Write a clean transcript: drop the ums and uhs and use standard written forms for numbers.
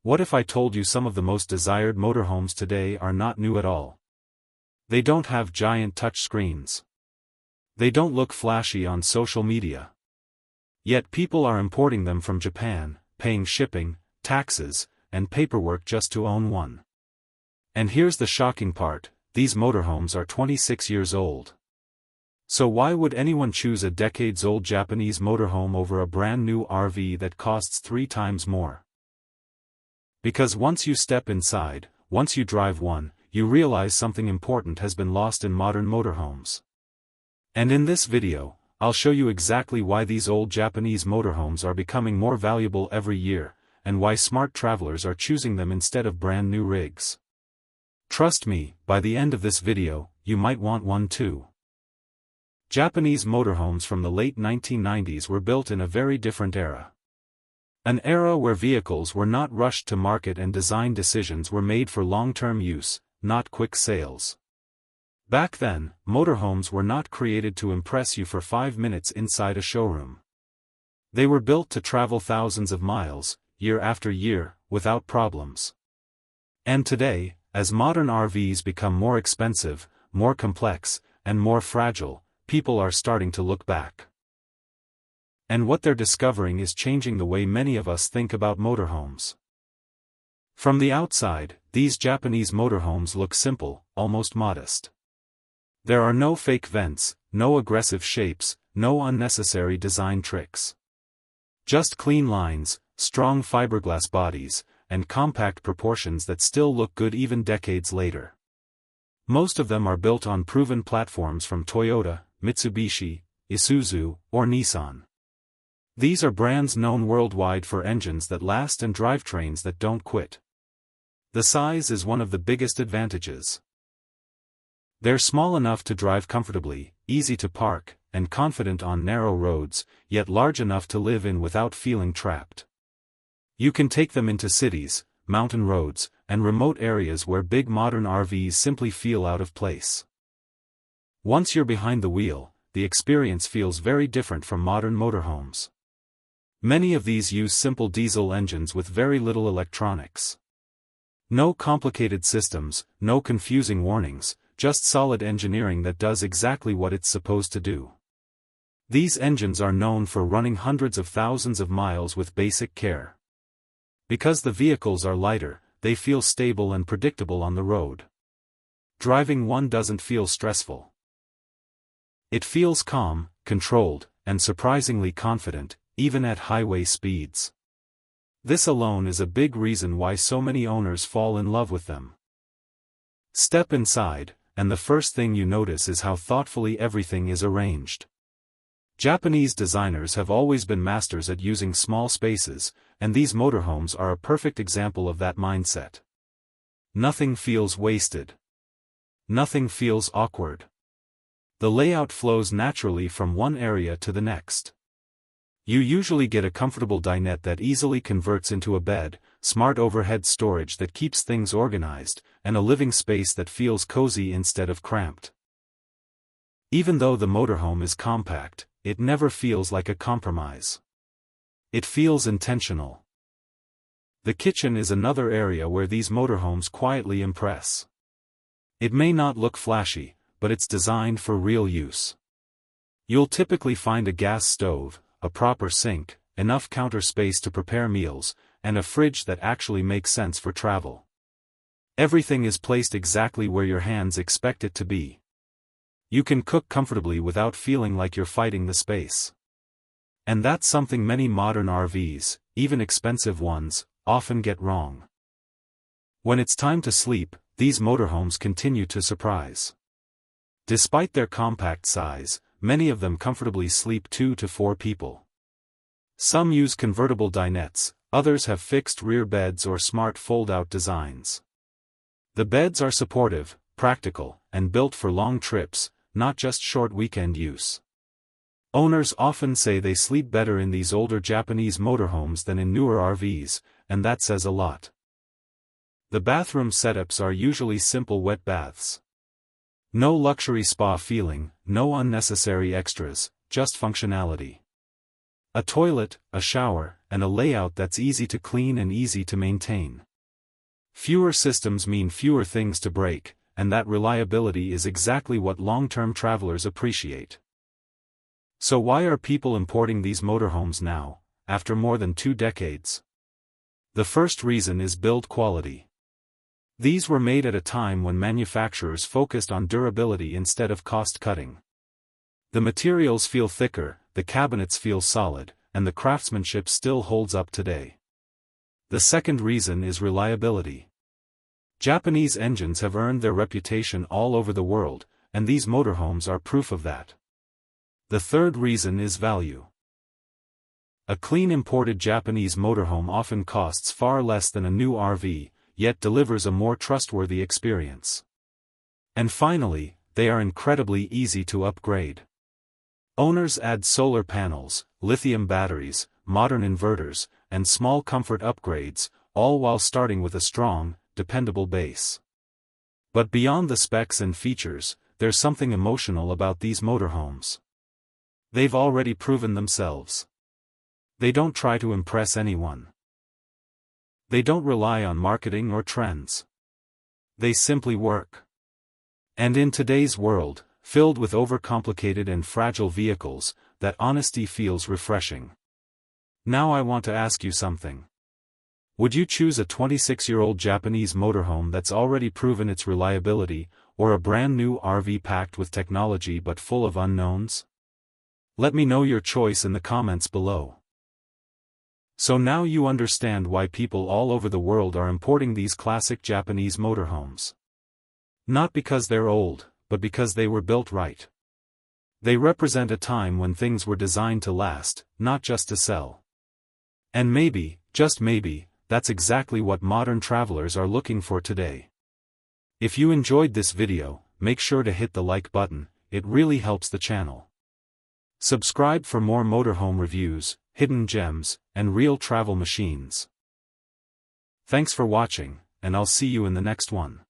What if I told you some of the most desired motorhomes today are not new at all? They don't have giant touchscreens. They don't look flashy on social media. Yet people are importing them from Japan, paying shipping, taxes, and paperwork just to own one. And here's the shocking part, these motorhomes are 26 years old. So why would anyone choose a decades-old Japanese motorhome over a brand new RV that costs 3 times more? Because once you step inside, once you drive one, you realize something important has been lost in modern motorhomes. And in this video, I'll show you exactly why these old Japanese motorhomes are becoming more valuable every year, and why smart travelers are choosing them instead of brand new rigs. Trust me, by the end of this video, you might want one too. Japanese motorhomes from the late 1990s were built in a very different era. An era where vehicles were not rushed to market and design decisions were made for long-term use, not quick sales. Back then, motorhomes were not created to impress you for 5 minutes inside a showroom. They were built to travel thousands of miles, year after year, without problems. And today, as modern RVs become more expensive, more complex, and more fragile, people are starting to look back. And what they're discovering is changing the way many of us think about motorhomes. From the outside, these Japanese motorhomes look simple, almost modest. There are no fake vents, no aggressive shapes, no unnecessary design tricks. Just clean lines, strong fiberglass bodies, and compact proportions that still look good even decades later. Most of them are built on proven platforms from Toyota, Mitsubishi, Isuzu, or Nissan. These are brands known worldwide for engines that last and drivetrains that don't quit. The size is one of the biggest advantages. They're small enough to drive comfortably, easy to park, and confident on narrow roads, yet large enough to live in without feeling trapped. You can take them into cities, mountain roads, and remote areas where big modern RVs simply feel out of place. Once you're behind the wheel, the experience feels very different from modern motorhomes. Many of these use simple diesel engines with very little electronics. No complicated systems, no confusing warnings, just solid engineering that does exactly what it's supposed to do. These engines are known for running hundreds of thousands of miles with basic care. Because the vehicles are lighter, they feel stable and predictable on the road. Driving one doesn't feel stressful. It feels calm, controlled, and surprisingly confident, even at highway speeds. This alone is a big reason why so many owners fall in love with them. Step inside, and the first thing you notice is how thoughtfully everything is arranged. Japanese designers have always been masters at using small spaces, and these motorhomes are a perfect example of that mindset. Nothing feels wasted. Nothing feels awkward. The layout flows naturally from one area to the next. You usually get a comfortable dinette that easily converts into a bed, smart overhead storage that keeps things organized, and a living space that feels cozy instead of cramped. Even though the motorhome is compact, it never feels like a compromise. It feels intentional. The kitchen is another area where these motorhomes quietly impress. It may not look flashy, but it's designed for real use. You'll typically find a gas stove, a proper sink, enough counter space to prepare meals, and a fridge that actually makes sense for travel. Everything is placed exactly where your hands expect it to be. You can cook comfortably without feeling like you're fighting the space. And that's something many modern RVs, even expensive ones, often get wrong. When it's time to sleep, these motorhomes continue to surprise. Despite their compact size, many of them comfortably sleep 2 to 4 people. Some use convertible dinettes, others have fixed rear beds or smart fold-out designs. The beds are supportive, practical, and built for long trips, not just short weekend use. Owners often say they sleep better in these older Japanese motorhomes than in newer RVs, and that says a lot. The bathroom setups are usually simple wet baths. No luxury spa feeling, no unnecessary extras, just functionality. A toilet, a shower, and a layout that's easy to clean and easy to maintain. Fewer systems mean fewer things to break, and that reliability is exactly what long-term travelers appreciate. So why are people importing these motorhomes now, after more than 2 decades? The first reason is build quality. These were made at a time when manufacturers focused on durability instead of cost-cutting. The materials feel thicker, the cabinets feel solid, and the craftsmanship still holds up today. The second reason is reliability. Japanese engines have earned their reputation all over the world, and these motorhomes are proof of that. The third reason is value. A clean imported Japanese motorhome often costs far less than a new RV, yet delivers a more trustworthy experience. And finally, they are incredibly easy to upgrade. Owners add solar panels, lithium batteries, modern inverters, and small comfort upgrades, all while starting with a strong, dependable base. But beyond the specs and features, there's something emotional about these motorhomes. They've already proven themselves. They don't try to impress anyone. They don't rely on marketing or trends. They simply work. And in today's world, filled with overcomplicated and fragile vehicles, that honesty feels refreshing. Now I want to ask you something. Would you choose a 26-year-old Japanese motorhome that's already proven its reliability, or a brand new RV packed with technology but full of unknowns? Let me know your choice in the comments below. So now you understand why people all over the world are importing these classic Japanese motorhomes. Not because they're old, but because they were built right. They represent a time when things were designed to last, not just to sell. And maybe, just maybe, that's exactly what modern travelers are looking for today. If you enjoyed this video, make sure to hit the like button, it really helps the channel. Subscribe for more motorhome reviews, hidden gems, and real travel machines. Thanks for watching, and I'll see you in the next one.